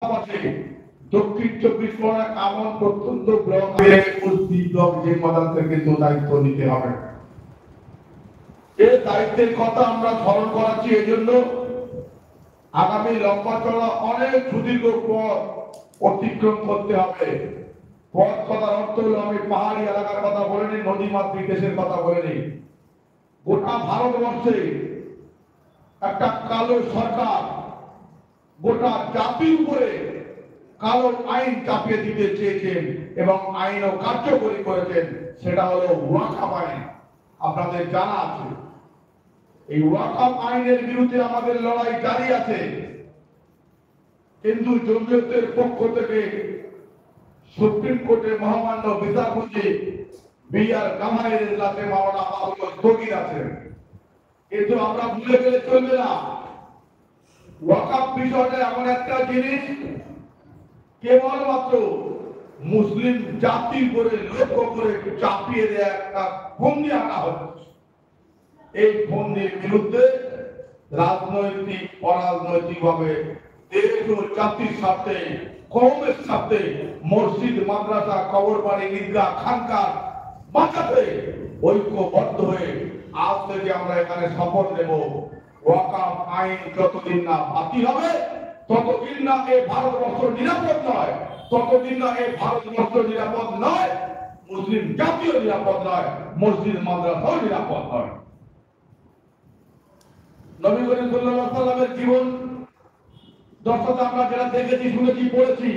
দক্ষিণ 24 পরগনা কামন প্রত্যন্ত ব্লক জিম্মাদারদের কিন্তু দায়িত্ব নিতে হবে। এই দায়িত্বের কথা আমরা স্মরণ করাচ্ছি এই জন্য আগামী লম্বা চড়া অনেক সুদীর্ঘ পথ অতিক্রম করতে হবে। পথ কথার অর্থ হলো আমি পাহাড়ি এলাকার কথা বলিনি, নদী মাতৃক দেশের কথা বলিনি। গোটা ভারতবর্ষে একটা কালো সরকার গোটা জাতির উপরে কালো আইন চাপিয়ে দিতে চেয়েছেন এবং আইনও কার্যকরী করেছেন, সেটা হলো ওয়াকফ আইন। আপনাদের জানা আছে এই ওয়াকফ আইনের বিরুদ্ধে আমাদের লড়াই জারি আছে, কিন্তু জমিয়তের পক্ষ থেকে সুপ্রিম কোর্টের মহামান্য বিচারপতি বি.আর. গাভাইয়ের এজলাসে মামলা স্থগিত আছে। কিন্তু আমরা ভুলে গেলে চলবে না, ওয়াকফ বিষয়টা এমন একটা জিনিস কেবলমাত্র মুসলিম জাতির উপরে লক্ষ্য করে চাপিয়ে দেয়া একটা ফন্দি আনা হচ্ছে। এই ফন্দির বিরুদ্ধে রাজনৈতিক অরাজনৈতিক ভাবে দেশ ও জাতির স্বার্থে কওমের স্বার্থে মসজিদ মাদ্রাসা কবরবাড়ি ঈদগাহ খানকাহ বাঁচাতে ঐক্যবদ্ধ হয়ে আজ থেকে আমরা এখানে শপথ নেব, ওয়াকফ আইন যতদিন না বাতিল হবে ততদিন না এই ভারতবর্ষ নিরাপদ নয়, ততদিন না এই ভারতবর্ষ নিরাপদ নয়, মুসলিম জাতীয় নিরাপদ নয়, মসজিদ মাদ্রাসাও নিরাপদ নয়। নবী করিম সাল্লাল্লাহু আলাইহি ওয়াসাল্লামের জীবন দর্শক আমরা যারা দেখেছি, শুনেছি, পড়েছি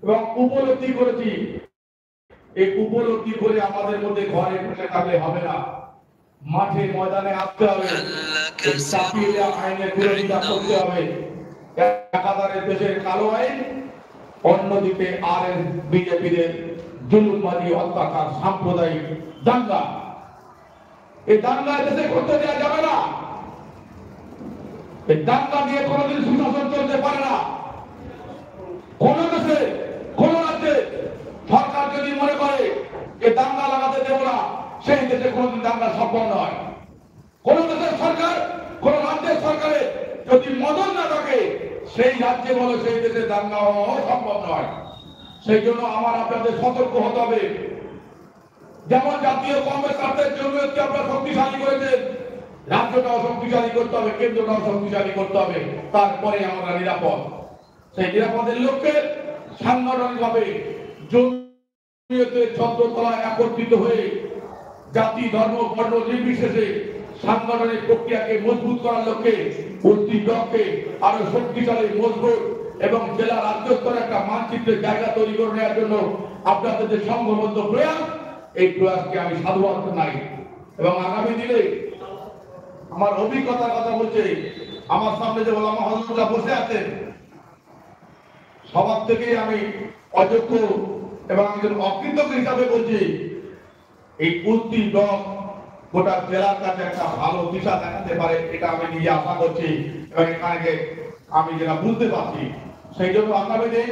এবং উপলব্ধি করেছি, এই উপলব্ধি করে আমাদের মধ্যে ঘরে বসে থাকলে হবে না, মাঠে ময়দানে আসতে হবে, চাপিয়ে আইনের বিরোধিতা করতে হবে। একাধারে দেশের কালো আইন, অন্যদিকে বিজেপিদের জুলুমবাদী অত্যাচার সাম্প্রদায়িক দাঙ্গা, এই দাঙ্গা দেশে করতে দেওয়া যাবে না। এই দাঙ্গা দিয়ে কোনোদিন সুশাসন চলতে পারে না। কোন দেশে কোন রাজ্যে সরকার যদি মনে করে যে দাঙ্গা লাগাতে দেব না, সেই দেশে কোনোদিন দাঙ্গা সম্ভব নয়। কোন দেশের সরকার কোন রাজ্যের সরকারে যদি মদত না থাকে, সেই রাজ্যে বলে সেই দেশে দাঙ্গা হওয়া সম্ভব নয়। সেই জন্য আমার আপনাদের সতর্ক হতে হবে। যেমন জাতীয় কংগ্রেস রাষ্ট্রের জমিয়তকে আপনারা শক্তিশালী করেছেন, রাজ্যটাও শক্তিশালী করতে হবে, কেন্দ্রটাও শক্তিশালী করতে হবে, তারপরে আমরা নিরাপদ। সেই নিরাপদের লক্ষ্যে সাংগঠনিকভাবে জমিয়তের ছত্রতলায় একত্রিত হয়ে জাতি ধর্ম বর্ণ নির্বিশেষে সাংগঠনিক প্রক্রিয়াকে মজবুত করার লক্ষ্যে উদ্যোগকে আরো শক্তিশালী মজবুত এবং জেলা রাজ্য স্তরে একটা মানচিত্রের জায়গা তৈরি করে নেওয়ার জন্য আপনাদের যে সংঘবদ্ধ প্রয়াস, এই প্রয়াসকে আমি সাধুবাদ জানাই। এবং আগামী দিনে আমার অভিজ্ঞতার কথা বলছে, আমার সামনে যে ওলামা হযরতরা বসে আছেন, সবার থেকেই আমি অযোগ্য এবং একজন অকৃতজ্ঞ হিসাবে বলছি, এই উদ্যোগ গোটা জেলার কাছে একটা ভালো দিশা দেখাতে পারে, এটা আমি নিজে আশা করছি এবং এখানে আমি যেটা বুঝতে পারছি। সেই জন্য আগামী দিন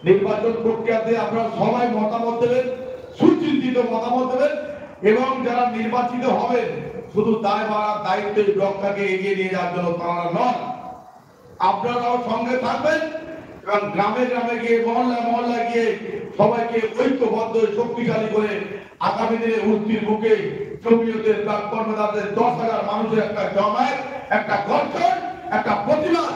নির্বাচন প্রক্রিয়াতে আপনারা সবাই মতামত দেবেন, সুচিন্তিত মতামত দেবেন এবং যারা নির্বাচিত হবেন শুধু দায়িত্বের ব্লকটাকে এগিয়ে নিয়ে যাওয়ার জন্য তারা নন, আপনারাও সঙ্গে থাকবেন এবং গ্রামে গ্রামে গিয়ে মহল্লা গিয়ে সবাইকে ঐক্যবদ্ধ শক্তিশালী করে আগামী দিনে উন্নতির বুকে জমিয়তের কর্মদাতাদের 10,000 মানুষের একটা জমায়েত, একটা গঠন, একটা প্রতিবাদ,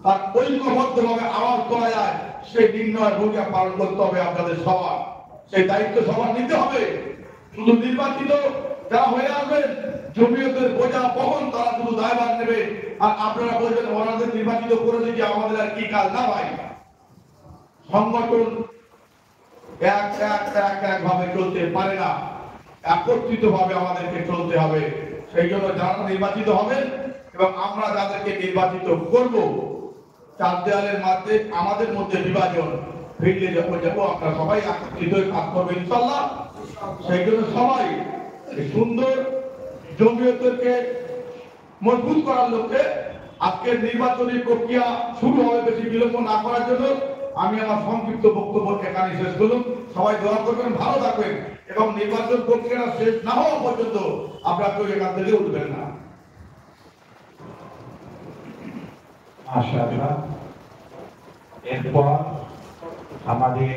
তার ঐক্যবদ্ধভাবে আওয়াজ তোলা যায়, সেই নির্ণয়ের ভূমিকা পালন করতে হবে আপনাদের সবার। সেই দায়িত্ব সবার নিতে হবে। শুধু নির্বাচিত যারা হয়ে আসবেন জমিয়তের বোঝা বহন তারা শুধু দায়ভার নেবে, আর আপনারা বলবেন ওনাদের নির্বাচিত করেছে যে আমাদের আর কি কাজ। না ভাই, সংগঠন এক ভাবে চলতে পারে না, একত্রিত ভাবে আমাদেরকে চলতে হবে। সেই জন্য যারা নির্বাচিত হবেন এবং আমরা যাদেরকে নির্বাচিত করব, চার দেওয়ালের মধ্যে আমাদের মধ্যে বিভাজন ফিরলে যখন যাবো আমরা সবাই একত্রিত হয়ে কাজ করবো ইনশাআল্লাহ। সেই জন্য সবাই সুন্দর জমিয়তকে মজবুত করার লক্ষ্যে আজকের নির্বাচনী প্রক্রিয়া শুরু হবে, বেশি বিলম্ব না করার জন্য আমি আমার সংক্ষিপ্ত বক্তব্য এখানে শেষ করলাম। সবাই দোয়া করবেন, ভালো থাকবেন এবং নির্বাচন প্রক্রিয়া শেষ না হওয়া পর্যন্ত আপনারা কেউ এখান থেকে উঠবেন না। মাশাআল্লাহ, এরপর আমাদের